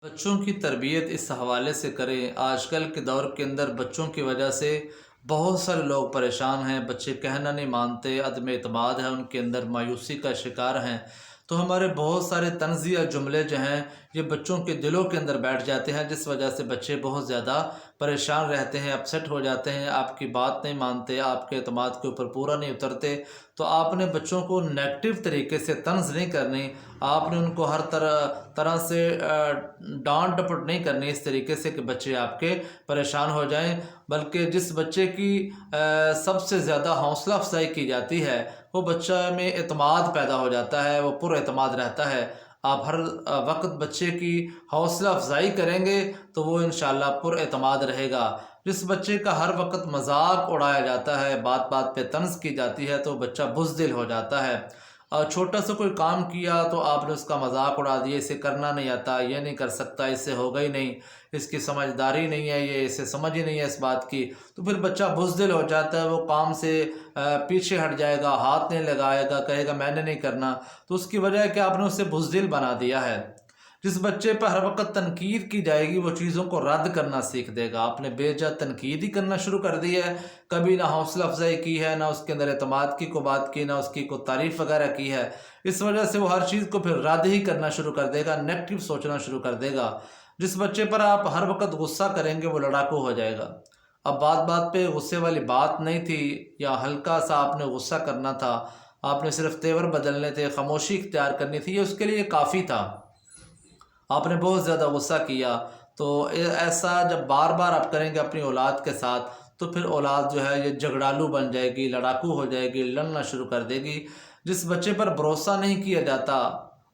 بچوں کی تربیت اس حوالے سے کریں۔ آج کل کے دور کے اندر بچوں کی وجہ سے بہت سارے لوگ پریشان ہیں، بچے کہنا نہیں مانتے، عدم اعتماد ہے ان کے اندر، مایوسی کا شکار ہیں۔ تو ہمارے بہت سارے طنزیہ جملے جو ہیں یہ بچوں کے دلوں کے اندر بیٹھ جاتے ہیں، جس وجہ سے بچے بہت زیادہ پریشان رہتے ہیں، اپسیٹ ہو جاتے ہیں، آپ کی بات نہیں مانتے، آپ کے اعتماد کے اوپر پورا نہیں اترتے۔ تو آپ نے بچوں کو نیگیٹو طریقے سے طنز نہیں کرنی، آپ نے ان کو ہر طرح سے ڈانٹ ڈپٹ نہیں کرنی اس طریقے سے کہ بچے آپ کے پریشان ہو جائیں، بلکہ جس بچے کی سب سے زیادہ حوصلہ افزائی کی جاتی ہے وہ بچہ میں اعتماد پیدا ہو جاتا ہے، وہ پر اعتماد رہتا ہے۔ آپ ہر وقت بچے کی حوصلہ افزائی کریں گے تو وہ انشاءاللہ پر اعتماد رہے گا۔ جس بچے کا ہر وقت مذاق اڑایا جاتا ہے، بات بات پہ طنز کی جاتی ہے تو بچہ بزدل ہو جاتا ہے۔ اور چھوٹا سا کوئی کام کیا تو آپ نے اس کا مذاق اڑا دیا، اسے کرنا نہیں آتا، یہ نہیں کر سکتا، اس سے ہوگا ہی نہیں، اس کی سمجھداری نہیں ہے، یہ اسے سمجھ ہی نہیں ہے اس بات کی، تو پھر بچہ بزدل ہو جاتا ہے، وہ کام سے پیچھے ہٹ جائے گا، ہاتھ نہیں لگائے گا، کہے گا میں نے نہیں کرنا۔ تو اس کی وجہ ہے کہ آپ نے اسے بزدل بنا دیا ہے۔ جس بچے پر ہر وقت تنقید کی جائے گی وہ چیزوں کو رد کرنا سیکھ دے گا۔ آپ نے بے جا تنقید ہی کرنا شروع کر دی ہے، کبھی نہ حوصلہ افزائی کی ہے، نہ اس کے اندر اعتماد کی کو بات کی، نہ اس کی کوئی تعریف وغیرہ کی ہے، اس وجہ سے وہ ہر چیز کو پھر رد ہی کرنا شروع کر دے گا، نیگیٹو سوچنا شروع کر دے گا۔ جس بچے پر آپ ہر وقت غصہ کریں گے وہ لڑاکو ہو جائے گا۔ اب بات بات پہ غصے والی بات نہیں تھی، یا ہلکا سا آپ نے غصہ کرنا تھا، آپ نے صرف تیور بدلنے تھے، خاموشی اختیار کرنی تھی، یہ اس کے لیے کافی تھا۔ آپ نے بہت زیادہ غصہ کیا تو ایسا جب بار بار آپ کریں گے اپنی اولاد کے ساتھ تو پھر اولاد جو ہے یہ جھگڑالو بن جائے گی، لڑاکو ہو جائے گی، لڑنا شروع کر دے گی۔ جس بچے پر بھروسہ نہیں کیا جاتا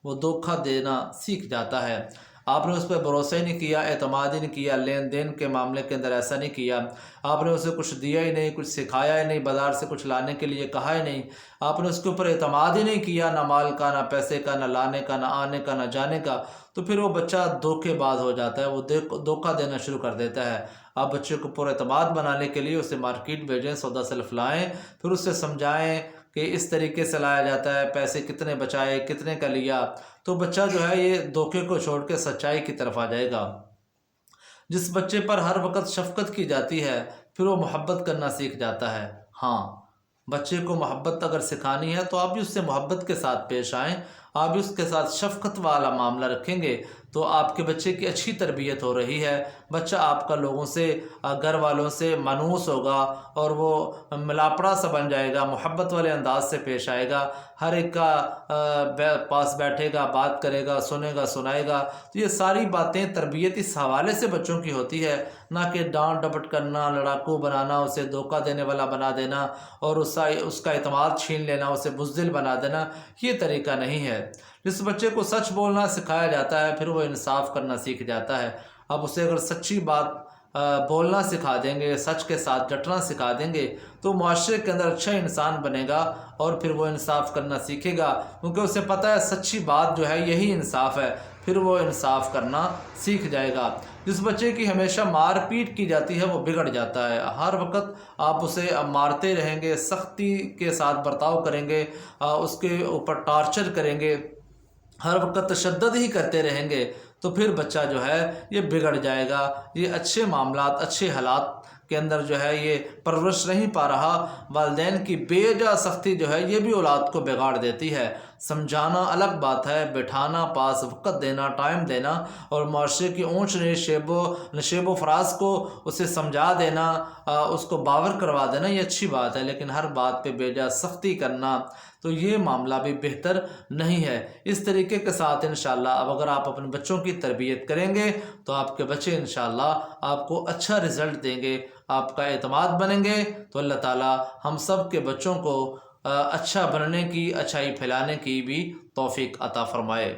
وہ دھوکہ دینا سیکھ جاتا ہے۔ آپ نے اس پہ بھروسہ ہی نہیں کیا، اعتماد ہی نہیں کیا، لین دین کے معاملے کے اندر ایسا نہیں کیا، آپ نے اسے کچھ دیا ہی نہیں، کچھ سکھایا ہی نہیں، بازار سے کچھ لانے کے لیے کہا ہی نہیں، آپ نے اس کے اوپر اعتماد ہی نہیں کیا، نہ مال کا، نہ پیسے کا، نہ لانے کا، نہ آنے کا، نہ جانے کا، تو پھر وہ بچہ دھوکے باز ہو جاتا ہے، وہ دھوکہ دینا شروع کر دیتا ہے۔ آپ بچے کو پر اعتماد بنانے کے لیے اسے مارکیٹ بھیجیں، سودا سلف لائیں، پھر اسے سمجھائیں کہ اس طریقے سے لایا جاتا ہے، پیسے کتنے بچائے، کتنے کا لیا، تو بچہ جو ہے یہ دھوکے کو چھوڑ کے سچائی کی طرف آ جائے گا۔ جس بچے پر ہر وقت شفقت کی جاتی ہے پھر وہ محبت کرنا سیکھ جاتا ہے۔ ہاں، بچے کو محبت اگر سکھانی ہے تو آپ بھی اس سے محبت کے ساتھ پیش آئیں، آپ بھی اس کے ساتھ شفقت والا معاملہ رکھیں گے تو آپ کے بچے کی اچھی تربیت ہو رہی ہے، بچہ آپ کا لوگوں سے، گھر والوں سے مانوس ہوگا اور وہ ملاپڑا سا بن جائے گا، محبت والے انداز سے پیش آئے گا، ہر ایک کا پاس بیٹھے گا، بات کرے گا، سنے گا، سنائے گا۔ تو یہ ساری باتیں تربیت اس حوالے سے بچوں کی ہوتی ہے، نہ کہ ڈانٹ ڈپٹ کرنا، لڑاکو بنانا، اسے دھوکہ دینے والا بنا دینا اور اس کا اعتماد چھین لینا، اسے بزدل بنا دینا، یہ طریقہ نہیں ہے۔ جس بچے کو سچ بولنا سکھایا جاتا ہے پھر وہ انصاف کرنا سیکھ جاتا ہے۔ اب اسے اگر سچی بات بولنا سکھا دیں گے، سچ کے ساتھ ڈٹنا سکھا دیں گے تو معاشرے کے اندر اچھا انسان بنے گا اور پھر وہ انصاف کرنا سیکھے گا، کیونکہ اسے پتہ ہے سچی بات جو ہے یہی انصاف ہے، پھر وہ انصاف کرنا سیکھ جائے گا۔ جس بچے کی ہمیشہ مار پیٹ کی جاتی ہے وہ بگڑ جاتا ہے، ہر وقت آپ اسے مارتے رہیں گے، سختی کے ساتھ برتاؤ کریں گے، اس کے اوپر ٹارچر کریں گے، ہر وقت تشدد ہی کرتے رہیں گے تو پھر بچہ جو ہے یہ بگڑ جائے گا، یہ اچھے معاملات، اچھے حالات کے اندر جو ہے یہ پرورش نہیں پا رہا۔ والدین کی بے جا سختی جو ہے یہ بھی اولاد کو بگاڑ دیتی ہے۔ سمجھانا الگ بات ہے، بٹھانا، پاس وقت دینا، ٹائم دینا اور معاشرے کی اونچ نیچ نشیب و فراز کو اسے سمجھا دینا، اس کو باور کروا دینا، یہ اچھی بات ہے، لیکن ہر بات پہ بے جا سختی کرنا تو یہ معاملہ بھی بہتر نہیں ہے۔ اس طریقے کے ساتھ انشاءاللہ اب اگر آپ اپنے بچوں کی تربیت کریں گے تو آپ کے بچے انشاءاللہ آپ کو اچھا رزلٹ دیں گے، آپ کا اعتماد بنیں گے، تو اللہ تعالی ہم سب کے بچوں کو اچھا بننے کی، اچھائی پھیلانے کی بھی توفیق عطا فرمائے۔